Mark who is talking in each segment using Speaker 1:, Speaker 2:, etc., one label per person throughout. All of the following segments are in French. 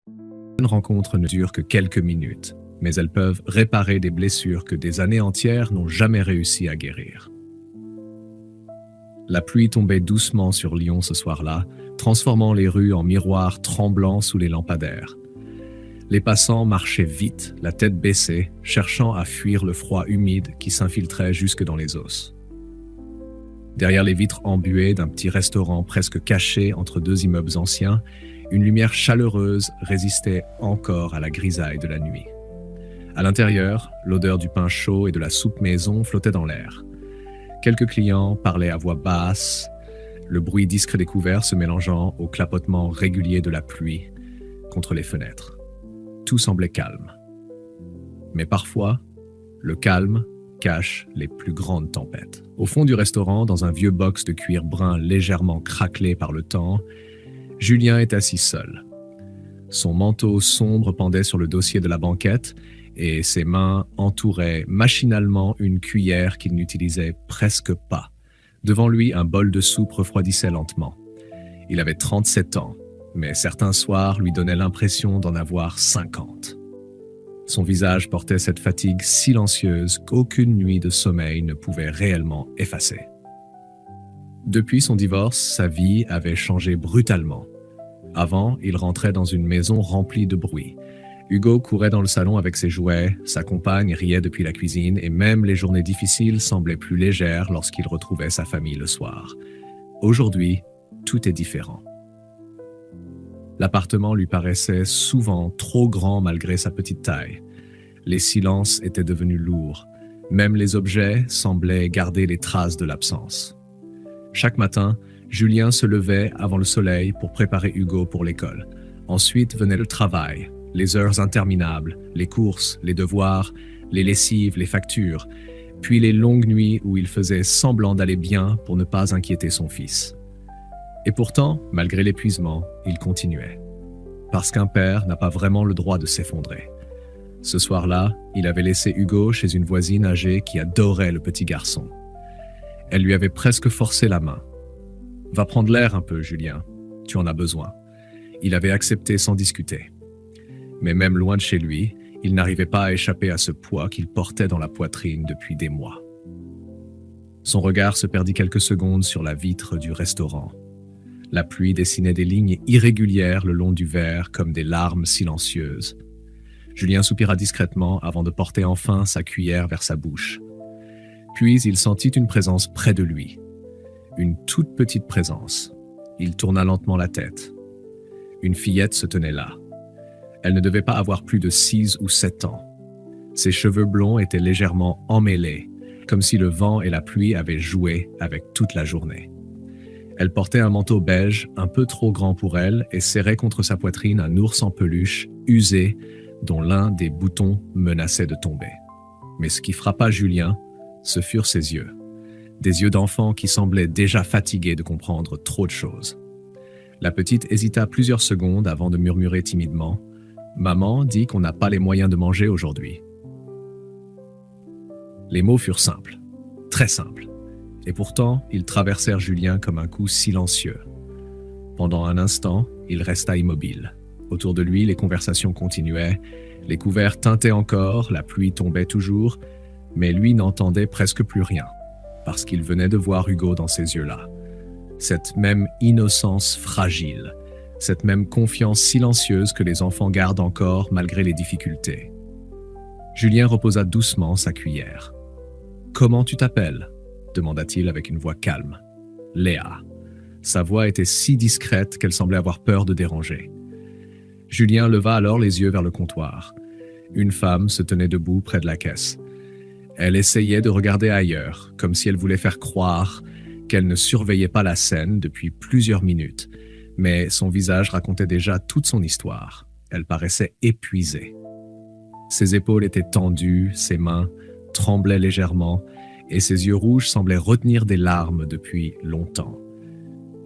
Speaker 1: Certaines rencontres ne durent que quelques minutes, mais elles peuvent réparer des blessures que des années entières n'ont jamais réussi à guérir. La pluie tombait doucement sur Lyon ce soir-là, transformant les rues en miroirs tremblants sous les lampadaires. Les passants marchaient vite, la tête baissée, cherchant à fuir le froid humide qui s'infiltrait jusque dans les os. Derrière les vitres embuées d'un petit restaurant presque caché entre deux immeubles anciens, une lumière chaleureuse résistait encore à la grisaille de la nuit. À l'intérieur, l'odeur du pain chaud et de la soupe maison flottait dans l'air. Quelques clients parlaient à voix basse, le bruit discret des couverts se mélangeant au clapotement régulier de la pluie contre les fenêtres. Tout semblait calme. Mais parfois, le calme cache les plus grandes tempêtes. Au fond du restaurant, dans un vieux box de cuir brun légèrement craquelé par le temps, Julien est assis seul. Son manteau sombre pendait sur le dossier de la banquette et ses mains entouraient machinalement une cuillère qu'il n'utilisait presque pas. Devant lui, un bol de soupe refroidissait lentement. Il avait 37 ans, mais certains soirs lui donnaient l'impression d'en avoir 50. Son visage portait cette fatigue silencieuse qu'aucune nuit de sommeil ne pouvait réellement effacer. Depuis son divorce, sa vie avait changé brutalement. Avant, il rentrait dans une maison remplie de bruit. Hugo courait dans le salon avec ses jouets, sa compagne riait depuis la cuisine et même les journées difficiles semblaient plus légères lorsqu'il retrouvait sa famille le soir. Aujourd'hui, tout est différent. L'appartement lui paraissait souvent trop grand malgré sa petite taille. Les silences étaient devenus lourds. Même les objets semblaient garder les traces de l'absence. Chaque matin, Julien se levait avant le soleil pour préparer Hugo pour l'école. Ensuite venait le travail, les heures interminables, les courses, les devoirs, les lessives, les factures, puis les longues nuits où il faisait semblant d'aller bien pour ne pas inquiéter son fils. Et pourtant, malgré l'épuisement, il continuait. Parce qu'un père n'a pas vraiment le droit de s'effondrer. Ce soir-là, il avait laissé Hugo chez une voisine âgée qui adorait le petit garçon. Elle lui avait presque forcé la main. « Va prendre l'air un peu, Julien. Tu en as besoin. » Il avait accepté sans discuter. Mais même loin de chez lui, il n'arrivait pas à échapper à ce poids qu'il portait dans la poitrine depuis des mois. Son regard se perdit quelques secondes sur la vitre du restaurant. La pluie dessinait des lignes irrégulières le long du verre comme des larmes silencieuses. Julien soupira discrètement avant de porter enfin sa cuillère vers sa bouche. Puis il sentit une présence près de lui. Une toute petite présence. Il tourna lentement la tête. Une fillette se tenait là. Elle ne devait pas avoir plus de 6 ou 7 ans. Ses cheveux blonds étaient légèrement emmêlés, comme si le vent et la pluie avaient joué avec toute la journée. Elle portait un manteau beige, un peu trop grand pour elle, et serrait contre sa poitrine un ours en peluche, usé, dont l'un des boutons menaçait de tomber. Mais ce qui frappa Julien, ce furent ses yeux. Des yeux d'enfant qui semblaient déjà fatigués de comprendre trop de choses. La petite hésita plusieurs secondes avant de murmurer timidement « Maman dit qu'on n'a pas les moyens de manger aujourd'hui. » Les mots furent simples, très simples. Et pourtant, ils traversèrent Julien comme un coup silencieux. Pendant un instant, il resta immobile. Autour de lui, les conversations continuaient, les couverts tintaient encore, la pluie tombait toujours, mais lui n'entendait presque plus rien, parce qu'il venait de voir Hugo dans ces yeux-là. Cette même innocence fragile, cette même confiance silencieuse que les enfants gardent encore malgré les difficultés. Julien reposa doucement sa cuillère. « Comment tu t'appelles » demanda-t-il avec une voix calme. « Léa. » Sa voix était si discrète qu'elle semblait avoir peur de déranger. Julien leva alors les yeux vers le comptoir. Une femme se tenait debout près de la caisse. Elle essayait de regarder ailleurs, comme si elle voulait faire croire qu'elle ne surveillait pas la scène depuis plusieurs minutes, mais son visage racontait déjà toute son histoire. Elle paraissait épuisée. Ses épaules étaient tendues, ses mains tremblaient légèrement, et ses yeux rouges semblaient retenir des larmes depuis longtemps.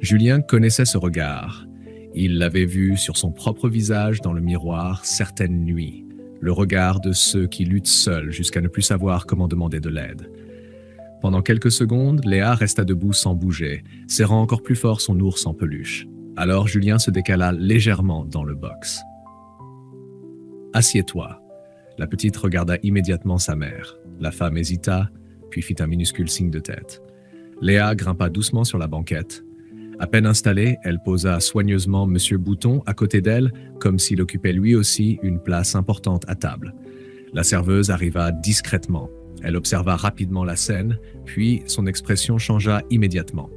Speaker 1: Julien connaissait ce regard. Il l'avait vu sur son propre visage dans le miroir certaines nuits, le regard de ceux qui luttent seuls jusqu'à ne plus savoir comment demander de l'aide. Pendant quelques secondes, Léa resta debout sans bouger, serrant encore plus fort son ours en peluche. Alors Julien se décala légèrement dans le box. Assieds-toi. La petite regarda immédiatement sa mère. La femme hésita, puis fit un minuscule signe de tête. Léa grimpa doucement sur la banquette. À peine installée, elle posa soigneusement Monsieur Bouton à côté d'elle, comme s'il occupait lui aussi une place importante à table. La serveuse arriva discrètement. Elle observa rapidement la scène, puis son expression changea immédiatement.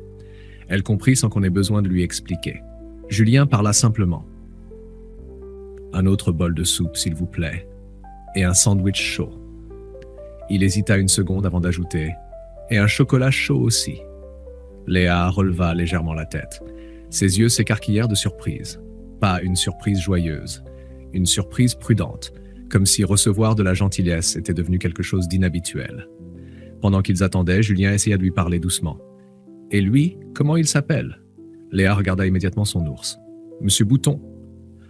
Speaker 1: Elle comprit sans qu'on ait besoin de lui expliquer. Julien parla simplement. « Un autre bol de soupe, s'il vous plaît, et un sandwich chaud. » Il hésita une seconde avant d'ajouter « Et un chocolat chaud aussi. » Léa releva légèrement la tête. Ses yeux s'écarquillèrent de surprise. Pas une surprise joyeuse, une surprise prudente, comme si recevoir de la gentillesse était devenu quelque chose d'inhabituel. Pendant qu'ils attendaient, Julien essaya de lui parler doucement. « Et lui, comment il s'appelle » Léa regarda immédiatement son ours. « Monsieur Bouton. »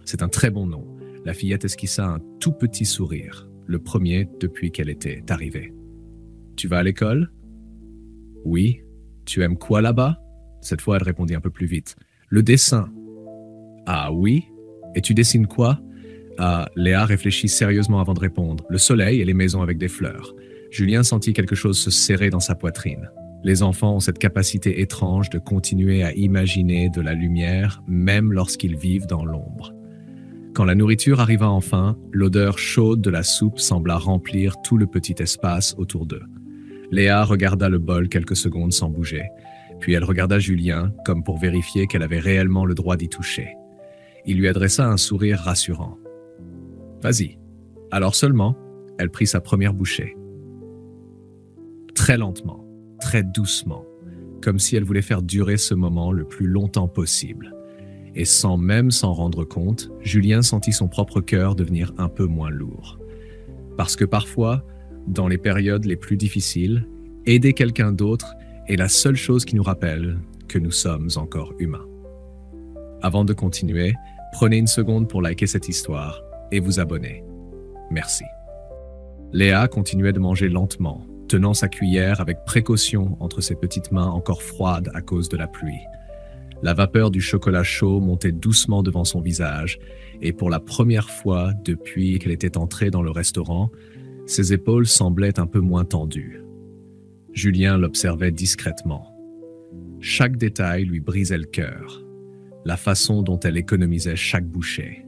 Speaker 1: « C'est un très bon nom. » La fillette esquissa un tout petit sourire, le premier depuis qu'elle était arrivée. « Tu vas à l'école ?»« Oui. »« Tu aimes quoi là-bas ?» Cette fois, elle répondit un peu plus vite. « Le dessin. »« Ah oui. Et tu dessines quoi ?» Léa réfléchit sérieusement avant de répondre. « Le soleil et les maisons avec des fleurs. » Julien sentit quelque chose se serrer dans sa poitrine. Les enfants ont cette capacité étrange de continuer à imaginer de la lumière, même lorsqu'ils vivent dans l'ombre. Quand la nourriture arriva enfin, l'odeur chaude de la soupe sembla remplir tout le petit espace autour d'eux. Léa regarda le bol quelques secondes sans bouger, puis elle regarda Julien comme pour vérifier qu'elle avait réellement le droit d'y toucher. Il lui adressa un sourire rassurant. « Vas-y. » Alors seulement, elle prit sa première bouchée. Très lentement, très doucement, comme si elle voulait faire durer ce moment le plus longtemps possible. Et sans même s'en rendre compte, Julien sentit son propre cœur devenir un peu moins lourd. Parce que parfois, dans les périodes les plus difficiles, aider quelqu'un d'autre est la seule chose qui nous rappelle que nous sommes encore humains. Avant de continuer, prenez une seconde pour liker cette histoire et vous abonner. Merci. Léa continuait de manger lentement, tenant sa cuillère avec précaution entre ses petites mains encore froides à cause de la pluie. La vapeur du chocolat chaud montait doucement devant son visage, et pour la première fois depuis qu'elle était entrée dans le restaurant, ses épaules semblaient un peu moins tendues. Julien l'observait discrètement. Chaque détail lui brisait le cœur. La façon dont elle économisait chaque bouchée.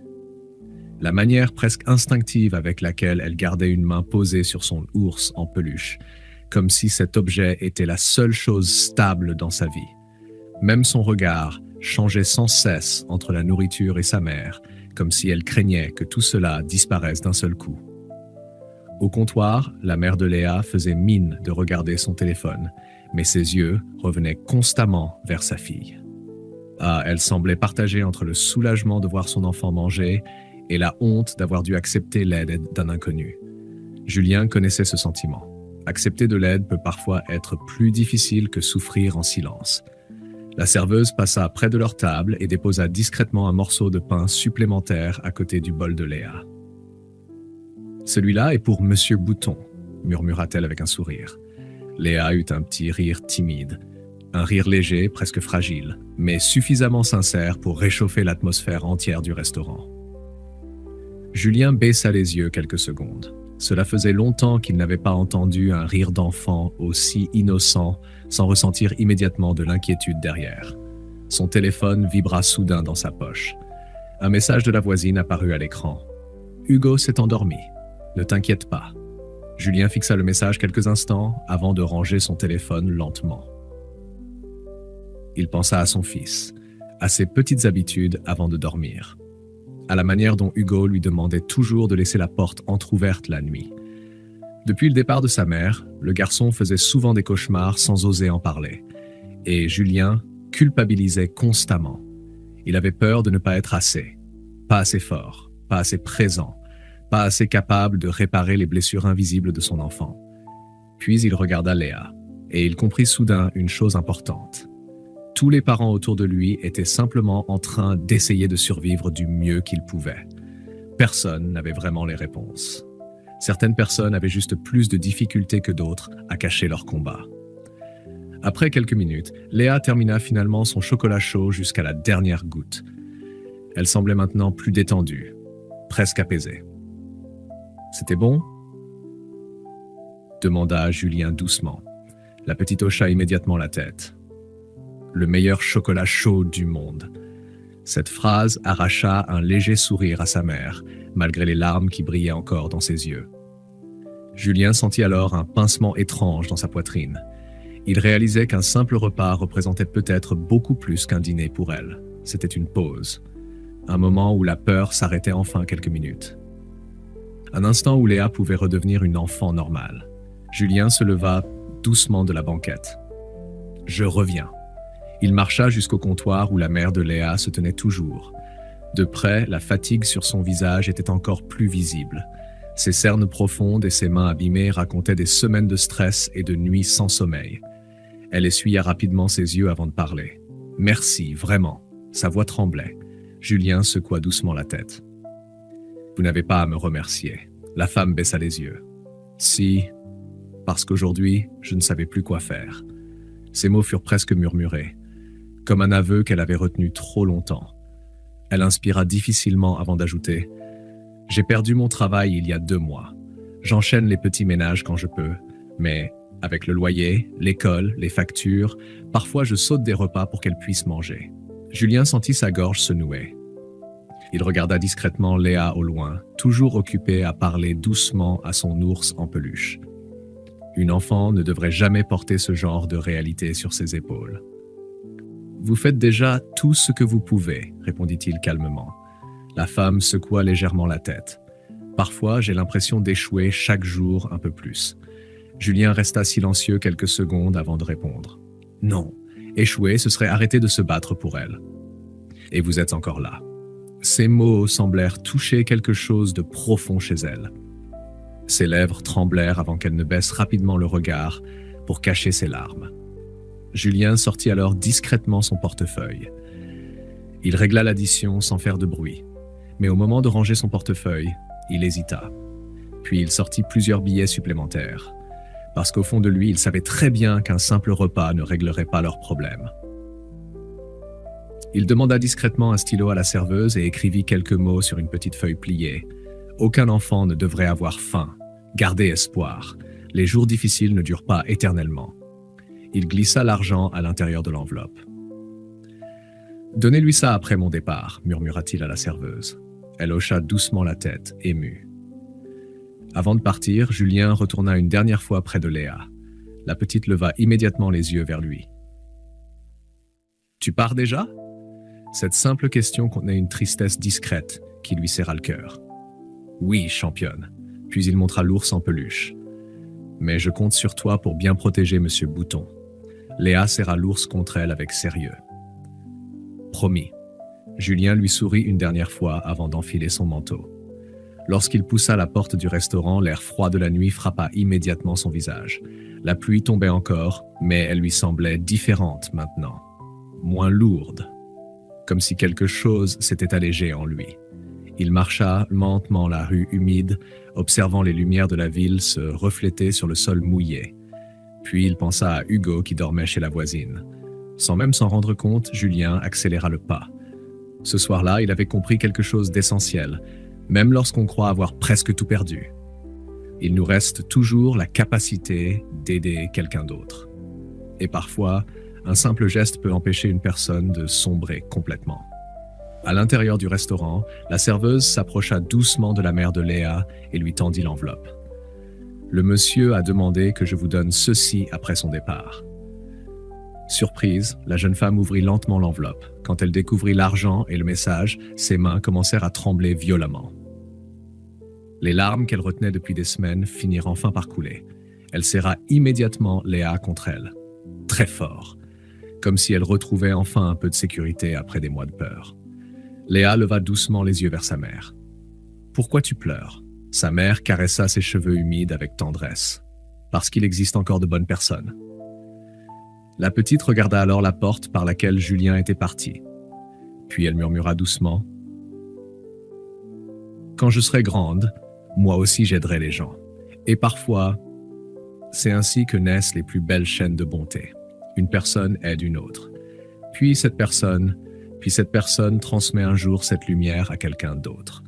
Speaker 1: La manière presque instinctive avec laquelle elle gardait une main posée sur son ours en peluche, comme si cet objet était la seule chose stable dans sa vie. Même son regard changeait sans cesse entre la nourriture et sa mère, comme si elle craignait que tout cela disparaisse d'un seul coup. Au comptoir, la mère de Léa faisait mine de regarder son téléphone, mais ses yeux revenaient constamment vers sa fille. Elle semblait partagée entre le soulagement de voir son enfant manger et la honte d'avoir dû accepter l'aide d'un inconnu. Julien connaissait ce sentiment. Accepter de l'aide peut parfois être plus difficile que souffrir en silence. La serveuse passa près de leur table et déposa discrètement un morceau de pain supplémentaire à côté du bol de Léa. « Celui-là est pour Monsieur Bouton », murmura-t-elle avec un sourire. Léa eut un petit rire timide, un rire léger, presque fragile, mais suffisamment sincère pour réchauffer l'atmosphère entière du restaurant. Julien baissa les yeux quelques secondes. Cela faisait longtemps qu'il n'avait pas entendu un rire d'enfant aussi innocent sans ressentir immédiatement de l'inquiétude derrière. Son téléphone vibra soudain dans sa poche. Un message de la voisine apparut à l'écran. « Hugo s'est endormi. Ne t'inquiète pas. » Julien fixa le message quelques instants avant de ranger son téléphone lentement. Il pensa à son fils, à ses petites habitudes avant de dormir, à la manière dont Hugo lui demandait toujours de laisser la porte entr'ouverte la nuit. Depuis le départ de sa mère, le garçon faisait souvent des cauchemars sans oser en parler, et Julien culpabilisait constamment. Il avait peur de ne pas être pas assez fort, pas assez présent, pas assez capable de réparer les blessures invisibles de son enfant. Puis il regarda Léa, et il comprit soudain une chose importante. Tous les parents autour de lui étaient simplement en train d'essayer de survivre du mieux qu'ils pouvaient. Personne n'avait vraiment les réponses. Certaines personnes avaient juste plus de difficultés que d'autres à cacher leur combat. Après quelques minutes, Léa termina finalement son chocolat chaud jusqu'à la dernière goutte. Elle semblait maintenant plus détendue, presque apaisée. C'était bon? Demanda Julien doucement. La petite hocha immédiatement la tête. Le meilleur chocolat chaud du monde. Cette phrase arracha un léger sourire à sa mère, malgré les larmes qui brillaient encore dans ses yeux. Julien sentit alors un pincement étrange dans sa poitrine. Il réalisait qu'un simple repas représentait peut-être beaucoup plus qu'un dîner pour elle. C'était une pause. Un moment où la peur s'arrêtait enfin quelques minutes. Un instant où Léa pouvait redevenir une enfant normale. Julien se leva doucement de la banquette. « Je reviens ». Il marcha jusqu'au comptoir où la mère de Léa se tenait toujours. De près, la fatigue sur son visage était encore plus visible. Ses cernes profondes et ses mains abîmées racontaient des semaines de stress et de nuits sans sommeil. Elle essuya rapidement ses yeux avant de parler. « Merci, vraiment ». Sa voix tremblait. Julien secoua doucement la tête. « Vous n'avez pas à me remercier. » La femme baissa les yeux. « Si, parce qu'aujourd'hui, je ne savais plus quoi faire. » Ces mots furent presque murmurés, comme un aveu qu'elle avait retenu trop longtemps. Elle inspira difficilement avant d'ajouter « J'ai perdu mon travail il y a 2 mois. J'enchaîne les petits ménages quand je peux, mais avec le loyer, l'école, les factures, parfois je saute des repas pour qu'elle puisse manger. » Julien sentit sa gorge se nouer. Il regarda discrètement Léa au loin, toujours occupée à parler doucement à son ours en peluche. Une enfant ne devrait jamais porter ce genre de réalité sur ses épaules. « Vous faites déjà tout ce que vous pouvez, » répondit-il calmement. La femme secoua légèrement la tête. « Parfois, j'ai l'impression d'échouer chaque jour un peu plus. » Julien resta silencieux quelques secondes avant de répondre. « Non, échouer, ce serait arrêter de se battre pour elle. Et vous êtes encore là. » Ces mots semblèrent toucher quelque chose de profond chez elle. Ses lèvres tremblèrent avant qu'elle ne baisse rapidement le regard pour cacher ses larmes. Julien sortit alors discrètement son portefeuille. Il régla l'addition sans faire de bruit. Mais au moment de ranger son portefeuille, il hésita. Puis il sortit plusieurs billets supplémentaires. Parce qu'au fond de lui, il savait très bien qu'un simple repas ne réglerait pas leurs problèmes. Il demanda discrètement un stylo à la serveuse et écrivit quelques mots sur une petite feuille pliée. Aucun enfant ne devrait avoir faim. Gardez espoir. Les jours difficiles ne durent pas éternellement. Il glissa l'argent à l'intérieur de l'enveloppe. « Donnez-lui ça après mon départ », murmura-t-il à la serveuse. Elle hocha doucement la tête, émue. Avant de partir, Julien retourna une dernière fois près de Léa. La petite leva immédiatement les yeux vers lui. « Tu pars déjà ?» Cette simple question contenait une tristesse discrète qui lui serra le cœur. « Oui, championne. » Puis il montra l'ours en peluche. « Mais je compte sur toi pour bien protéger Monsieur Bouton. » Léa serra l'ours contre elle avec sérieux. « Promis. » Julien lui sourit une dernière fois avant d'enfiler son manteau. Lorsqu'il poussa la porte du restaurant, l'air froid de la nuit frappa immédiatement son visage. La pluie tombait encore, mais elle lui semblait différente maintenant, moins lourde, comme si quelque chose s'était allégé en lui. Il marcha lentement la rue humide, observant les lumières de la ville se refléter sur le sol mouillé. Puis il pensa à Hugo qui dormait chez la voisine. Sans même s'en rendre compte, Julien accéléra le pas. Ce soir-là, il avait compris quelque chose d'essentiel, même lorsqu'on croit avoir presque tout perdu. Il nous reste toujours la capacité d'aider quelqu'un d'autre. Et parfois, un simple geste peut empêcher une personne de sombrer complètement. À l'intérieur du restaurant, la serveuse s'approcha doucement de la mère de Léa et lui tendit l'enveloppe. « Le monsieur a demandé que je vous donne ceci après son départ. » Surprise, la jeune femme ouvrit lentement l'enveloppe. Quand elle découvrit l'argent et le message, ses mains commencèrent à trembler violemment. Les larmes qu'elle retenait depuis des semaines finirent enfin par couler. Elle serra immédiatement Léa contre elle, très fort, comme si elle retrouvait enfin un peu de sécurité après des mois de peur. Léa leva doucement les yeux vers sa mère. « Pourquoi tu pleures ?» Sa mère caressa ses cheveux humides avec tendresse. « Parce qu'il existe encore de bonnes personnes. » La petite regarda alors la porte par laquelle Julien était parti. Puis elle murmura doucement « Quand je serai grande, moi aussi j'aiderai les gens. Et parfois, c'est ainsi que naissent les plus belles chaînes de bonté. Une personne aide une autre. Puis cette personne transmet un jour cette lumière à quelqu'un d'autre.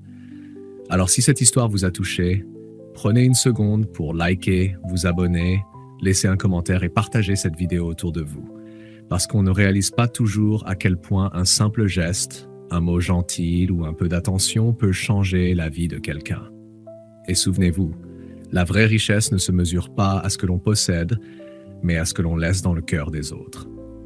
Speaker 1: Alors si cette histoire vous a touché, Prenez une seconde pour liker, vous abonner, laisser un commentaire et partager cette vidéo autour de vous. Parce qu'on ne réalise pas toujours à quel point un simple geste, un mot gentil ou un peu d'attention peut changer la vie de quelqu'un. Et souvenez-vous, la vraie richesse ne se mesure pas à ce que l'on possède, mais à ce que l'on laisse dans le cœur des autres.